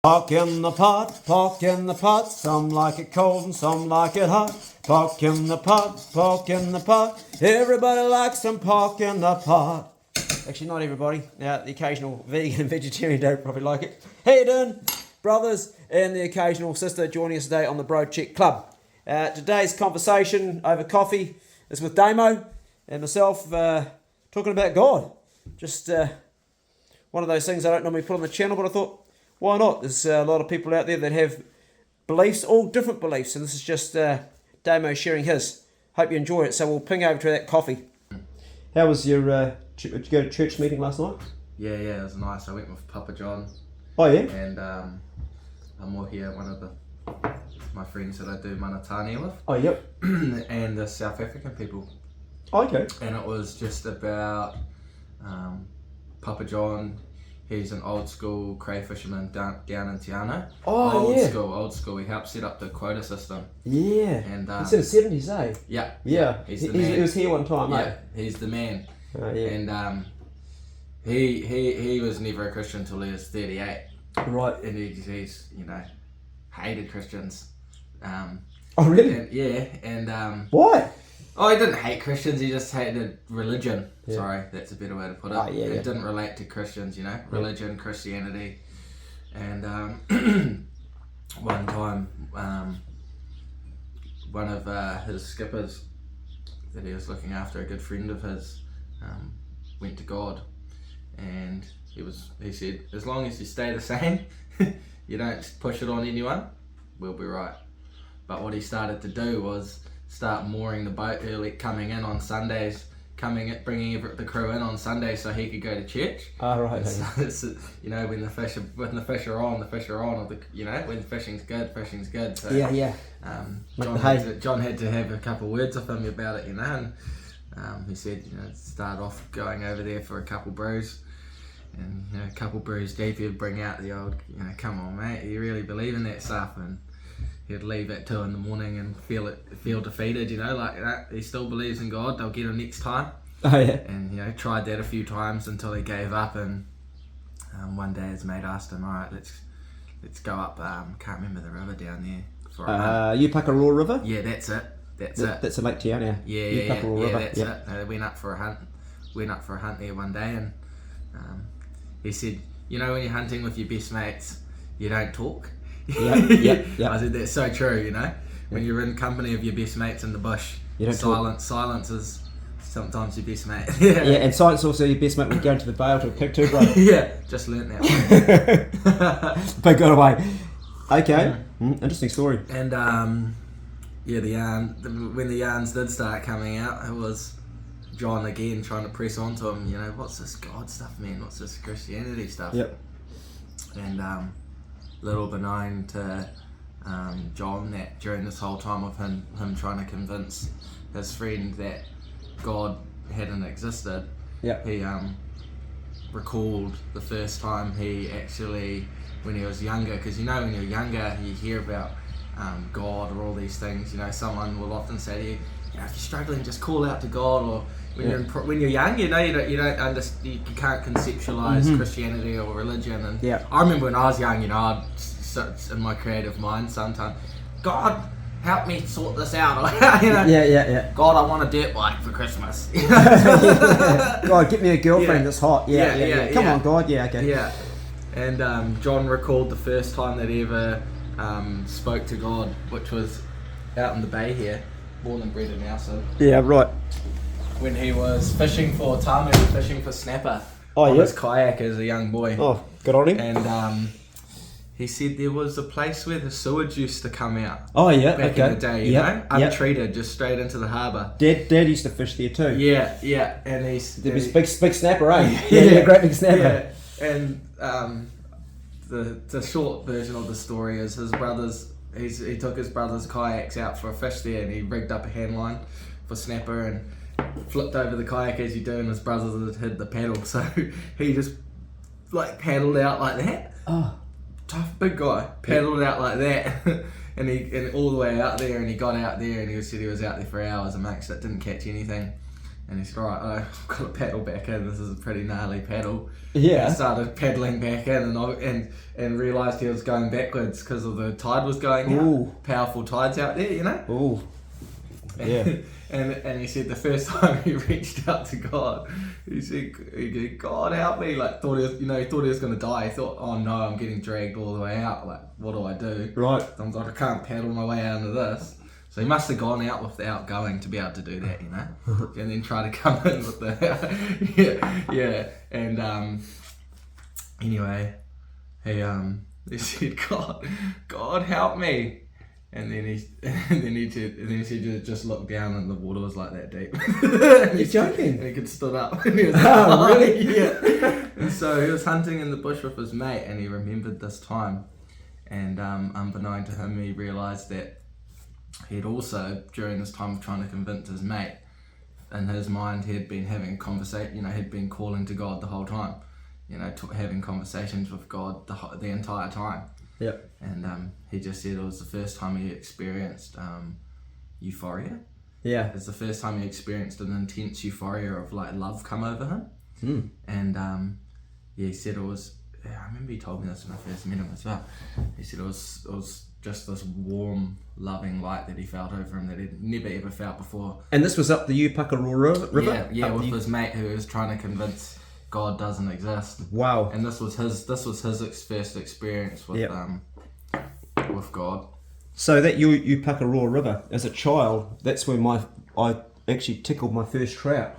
Pork in the pot, some like it cold and some like it hot. Pork in the pot, everybody likes some pork in the pot. Actually, not everybody. The occasional vegan and vegetarian don't probably like it. How you doing, brothers, and the occasional sister joining us today on the Bro Check Club. Today's conversation over coffee is with Daymo and myself talking about God. Just one of those things I don't normally put on the channel, but I thought, why not? There's a lot of people out there that have beliefs, all different beliefs, and this is just Daymo sharing his. Hope you enjoy it. So we'll ping over to that coffee. How was your, did you go to church meeting last night? Yeah, it was nice. I went with Papa John. Oh, yeah? And I'm all here, one of my friends that I do manatani with. Oh, yep. And the South African people. Oh, okay. And it was just about Papa John. He's an old school cray fisherman down in Tiana. Oh, Old school. He helped set up the quota system. Yeah. And it's in the 70s, eh? Yeah. He's the man. He was here one time, eh? He's the man. Oh, yeah. And he was never a Christian until he was 38. Right. And he's hated Christians. Oh, really? Why? Oh, he didn't hate Christians, he just hated religion. Yeah. Sorry, that's a better way to put it. Oh, yeah, It didn't relate to Christians, religion, Christianity. And one time, one of his skippers that he was looking after, a good friend of his, went to God. And he said, as long as you stay the same, you don't push it on anyone, we'll be right. But what he started to do was start mooring the boat early, coming in on Sundays, bringing the crew in on Sundays so he could go to church. Oh, right. So when the fish are on, or when fishing's good. So, yeah. John had to have a couple of words with him about it, and he said, start off going over there for a couple brews, and a couple brews deep, he'd bring out the old, come on, mate, you really believe in that stuff, and he'd leave at 2 a.m. and feel defeated, like that. He still believes in God. They'll get him next time. Oh yeah. And tried that a few times until he gave up. And one day his mate asked him, "All right, let's go up. Can't remember the river down there for a hunt." Upakaraw River. Yeah, that's it. That's a Lake Tiana. Yeah, River. That's it. They went up for a hunt. There one day, and he said, when you're hunting with your best mates, you don't talk. Yeah. I said, that's so true, when you're in company of your best mates in the bush, silence is sometimes your best mate. Yeah, and silence also your best mate when you go into the bale to a pig too, bro. Yeah, just learnt that one. But got away. Okay, interesting story. And when the yarns did start coming out, it was John again trying to press onto him, what's this God stuff, man, what's this Christianity stuff? Yep. And little beknown to John that during this whole time of him trying to convince his friend that God hadn't existed, he recalled the first time he actually, when he was younger, because when you're younger you hear about God or all these things, someone will often say to you, if you're struggling, just call out to God, or when you're young, you don't understand, you can't conceptualize Christianity or religion. And I remember when I was young, I'd in my creative mind sometimes, God, help me sort this out. God, I want a dirt bike for Christmas. God, get me a girlfriend that's hot. Come on, God. Okay. Yeah. And John recalled the first time that he ever spoke to God, which was out in the bay here, born and bred in Nelson. Yeah, right. When he was fishing for tamu, fishing for snapper on his kayak as a young boy. Oh, good on him. And he said there was a place where the sewage used to come out. Oh yeah, back in the day, untreated, just straight into the harbour. Dad used to fish there too. Yeah, and there was big snapper, eh? Yeah, great big snapper. Yeah. And the short version of the story is his brothers. He took his brother's kayaks out for a fish there, and he rigged up a hand line for snapper and flipped over the kayak as you do, and his brothers had hid the paddle, so he just paddled out like that. Oh. Tough big guy, paddled out like that, and all the way out there, and he got out there, and he said he was out there for hours amongst it, didn't catch anything, And he said, all right, I've got to paddle back in. This is a pretty gnarly paddle. Yeah. And I started paddling back in and realised he was going backwards because of the tide was going out. Powerful tides out there, you know? Ooh. Yeah. And he said the first time he reached out to God, he said, God help me. Like, he thought he was going to die. He thought, oh no, I'm getting dragged all the way out. Like, what do I do? Right. I'm like, I can't paddle my way out of this. So he must have gone out without going to be able to do that, you know, and then try to come in with the yeah. And anyway, he said, God help me, and then he said just look down and the water was like that deep. You're joking? And he could stood up. And he was like, really? Yeah. And so he was hunting in the bush with his mate, and he remembered this time, and unbeknown to him, he realised that he'd also, during this time of trying to convince his mate, in his mind he had been having a conversation, you know, he'd been calling to God the whole time, you know, having conversations with God the entire time. Yep. And he just said it was the first time he experienced euphoria. Yeah. It's the first time he experienced an intense euphoria of like love come over him. And he said it was, I remember he told me this when I first met him as well. He said it was just this warm, loving light that he felt over him that he'd never ever felt before. And this was up the Upakarura River? Yeah, with his mate who was trying to convince God doesn't exist. Wow. And this was his first experience with with God. So that Upakarura River, as a child, that's where I actually tickled my first trout,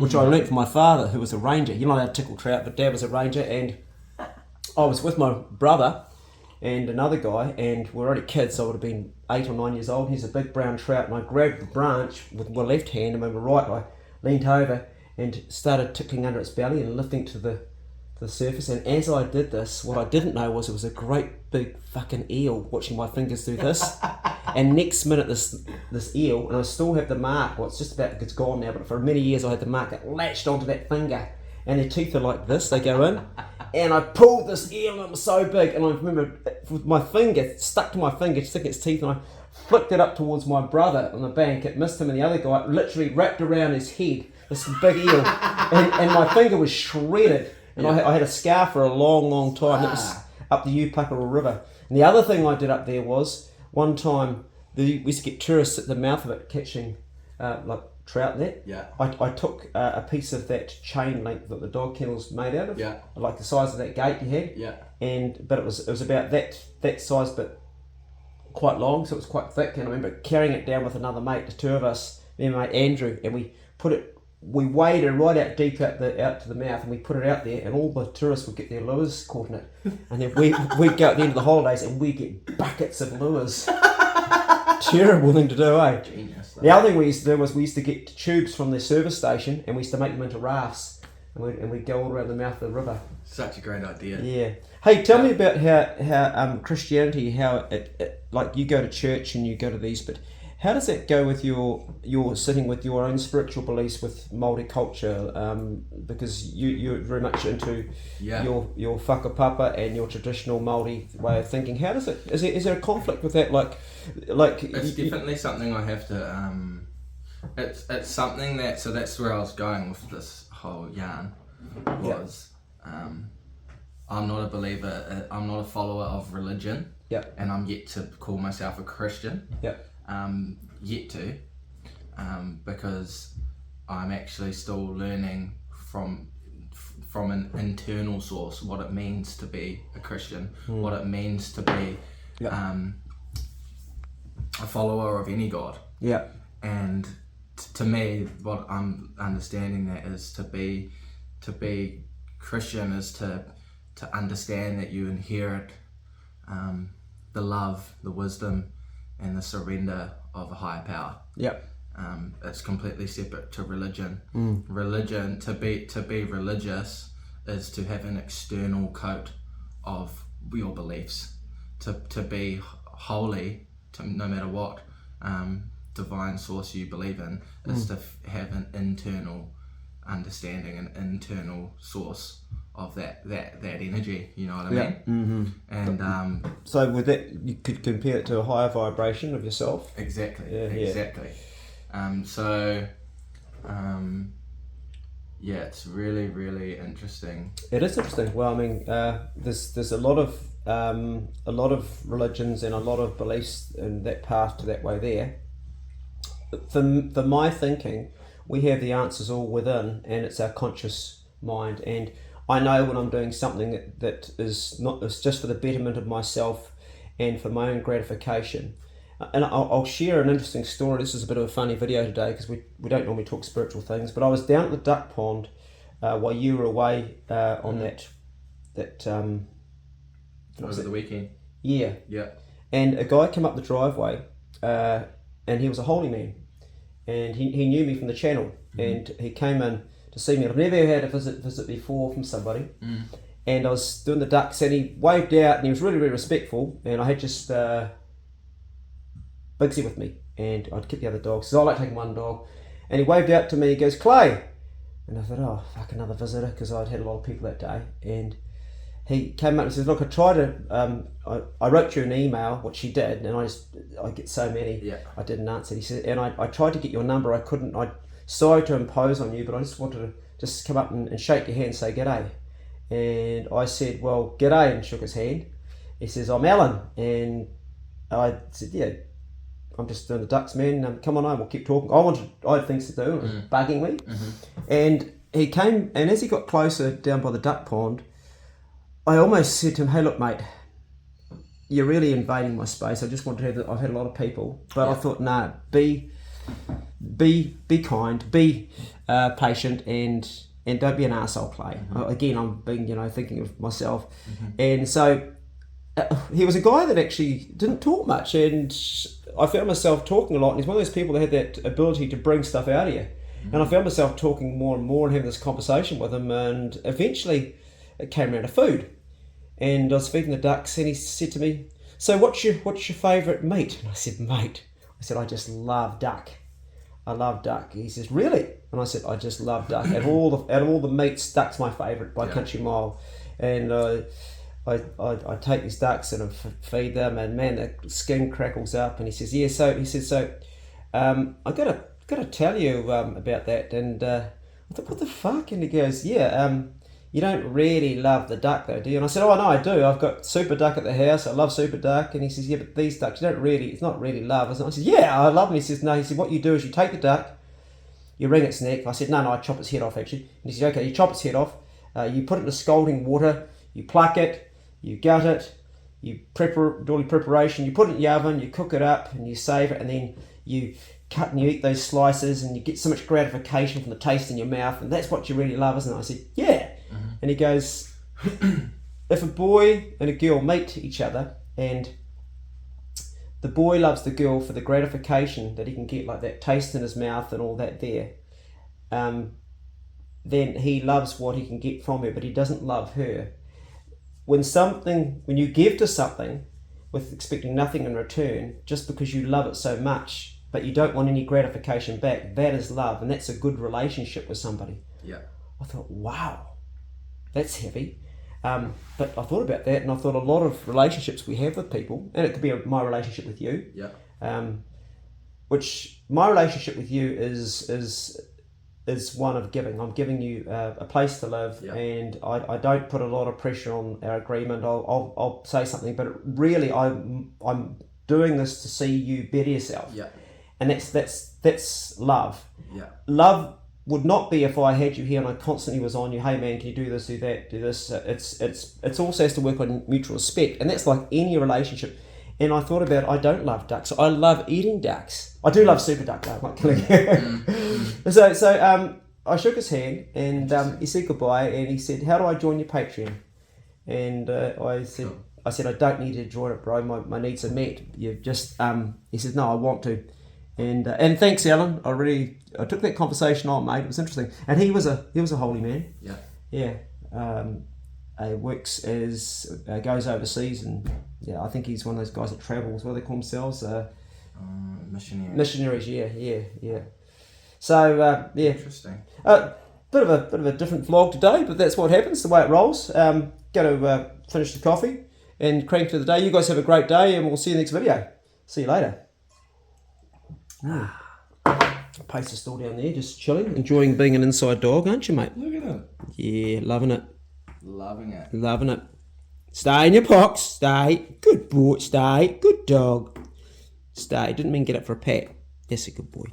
which I learnt from my father, who was a ranger. You're not allowed to tickle trout, but Dad was a ranger, and I was with my brother and another guy, and we were only kids, so I would have been 8 or 9 years old. He's a big brown trout, and I grabbed the branch with my left hand, and with my right I leant over and started tickling under its belly and lifting to the surface. And as I did this, what I didn't know was it was a great big fucking eel watching my fingers do this. And next minute this eel, and I still have the mark, well it's gone now, but for many years I had the mark that latched onto that finger, and their teeth are like this, they go in. And I pulled this eel, and it was so big, and I remember with my finger, stuck to my finger, sticking its teeth, and I flicked it up towards my brother on the bank. It missed him, and the other guy literally wrapped around his head, this big eel, and my finger was shredded, and I had a scar for a long, long time. It was up the Upakarura River. And the other thing I did up there was, one time, we used to get tourists at the mouth of it catching like trout net. Yeah. I took a piece of that chain link that the dog kennel's made out of. Yeah. Like the size of that gate you had. Yeah. But it was about that size, but quite long, so it was quite thick. And I remember carrying it down with another mate, the two of us, me and my mate Andrew, and we waded right out deep out to the mouth, and we put it out there, and all the tourists would get their lures caught in it. And then we'd go at the end of the holidays and we'd get buckets of lures. Terrible thing to do, eh? Genius. The other thing we used to do was we used to get tubes from the service station, and we used to make them into rafts, and we'd go all around the mouth of the river. Such a great idea. Yeah. Hey, tell me about how Christianity, how it like you go to church and you go to these, but how does that go with your sitting with your own spiritual beliefs with Māori culture? Because you're very much into your whakapapa and your traditional Māori way of thinking. How does it? Is there a conflict with that? Like it's definitely something I have to. It's something that, so that's where I was going with this whole yarn. Was I'm not a believer. I'm not a follower of religion. Yeah. And I'm yet to call myself a Christian. Yeah. Yet to, because I'm actually still learning from an internal source what it means to be a Christian, what it means to be a follower of any God. Yeah. And to me, what I'm understanding that is to be Christian is to understand that you inherit the love, the wisdom, and the surrender of a higher power. Yep. It's completely separate to religion. Religion, to be religious is to have an external coat of your beliefs. To be holy, no matter what divine source you believe in, is to have an internal understanding, an internal source of that energy, you know what I mean? Mm-hmm. And so with that, you could compare it to a higher vibration of yourself. Exactly. Yeah, exactly. So yeah, it's really, really interesting. It is interesting. Well, I mean, there's a lot of religions and a lot of beliefs in that path to that way there. For my thinking, we have the answers all within, and it's our conscious mind. And I know when I'm doing something that is not, it's just for the betterment of myself and for my own gratification. And I'll share an interesting story. This is a bit of a funny video today because we don't normally talk spiritual things. But I was down at the duck pond while you were away on that Over the weekend. Yeah. Yeah. And a guy came up the driveway, and he was a holy man, and he knew me from the channel, and he came in to see me. I've never had a visit before from somebody, and I was doing the ducks, and he waved out, and he was really, really respectful, and I had just Bigsy with me, and I'd keep the other dogs, so I like taking one dog, and he waved out to me. He goes, "Clay," and I thought, "Oh fuck, another visitor," because I'd had a lot of people that day, and he came up and says, "Look, I tried to. I wrote you an email," which he did, and I get so many. Yeah. I didn't answer. He said, and I tried to get your number. I couldn't. I sorry to impose on you, but I just wanted to just come up and shake your hand and say g'day. And I said, "Well, g'day," and shook his hand. He says, "I'm Alan," and I said, "Yeah, I'm just doing the ducks, man. Come on home. We'll keep talking." I had things to do. It was bugging me, and he came. And as he got closer down by the duck pond, I almost said to him, "Hey, look, mate, you're really invading my space. I just want to have I've had a lot of people, but I thought, nah, be kind, be patient, and don't be an arsehole, Clay." Again, I'm being, thinking of myself. And so he was a guy that actually didn't talk much, and I found myself talking a lot. And he's one of those people that had that ability to bring stuff out of you. And I found myself talking more and more and having this conversation with him, and eventually it came around to food. And I was feeding the ducks, and he said to me, "So what's your favourite meat?" And I said, "Mate," I said, "I just love duck. I love duck." He says, "Really?" And I said, "I just love duck. Out of all the meats, duck's my favourite by country mile." And I take these ducks and I feed them, and man, the skin crackles up. And he says, "Yeah." So I gotta tell you about that. And I thought, "What the fuck?" And he goes, "Yeah. You don't really love the duck though, do you?" And I said, "Oh, no, I do. I've got super duck at the house. I love super duck." And he says, "Yeah, but these ducks, it's not really love, is it?" I said, "Yeah, I love them." He says, "No." He said, "What you do is you take the duck, you wring its neck." I said, No, I chop its head off actually." And he said, "Okay, you chop its head off, you put it in scalding water, you pluck it, you gut it, you do all your preparation, you put it in the oven, you cook it up, and you save it, and then you cut and you eat those slices, and you get so much gratification from the taste in your mouth, and that's what you really love, isn't it?" I said, "Yeah." And he goes, "If a boy and a girl meet each other, and the boy loves the girl for the gratification that he can get, like that taste in his mouth and all that there, then he loves what he can get from her, but he doesn't love her. When you give to something with expecting nothing in return, just because you love it so much, but you don't want any gratification back, that is love, and that's a good relationship with somebody." Yeah. I thought, wow, that's heavy. But I thought about that, and I thought a lot of relationships we have with people, and it could be my relationship with you. Yeah. Which my relationship with you is one of giving. I'm giving you a place to live, and I don't put a lot of pressure on our agreement. I'll say something, but really I'm doing this to see you better yourself. Yeah. And that's love. Yeah. Love would not be if I had you here and I constantly was on you. "Hey man, can you do this, do that, do this?" It's also has to work on mutual respect, and that's like any relationship. And I thought about, I don't love ducks. I love eating ducks. I do love super duck though. I'm not killing you. So I shook his hand, and he said goodbye, and he said, "How do I join your Patreon?" And I said, "I don't need to join it, bro. My needs are met. You just." He said, "No, I want to." And thanks, Alan. I took that conversation on, mate. It was interesting. And he was a holy man. Yeah. Yeah. Works goes overseas, and I think he's one of those guys that travels. What do they call themselves? Missionaries. Missionaries. Yeah. So Interesting. Bit of a different vlog today, but that's what happens. The way it rolls. Going to finish the coffee and crank through the day. You guys have a great day, and we'll see you next video. See you later. Pace is still down there, just chilling, enjoying being an inside dog, aren't you, mate? Look at him. Yeah, loving it. Loving it. Loving it. Stay in your box. Stay. Good boy. Stay. Good dog. Stay. Didn't mean get up for a pat. That's a good boy.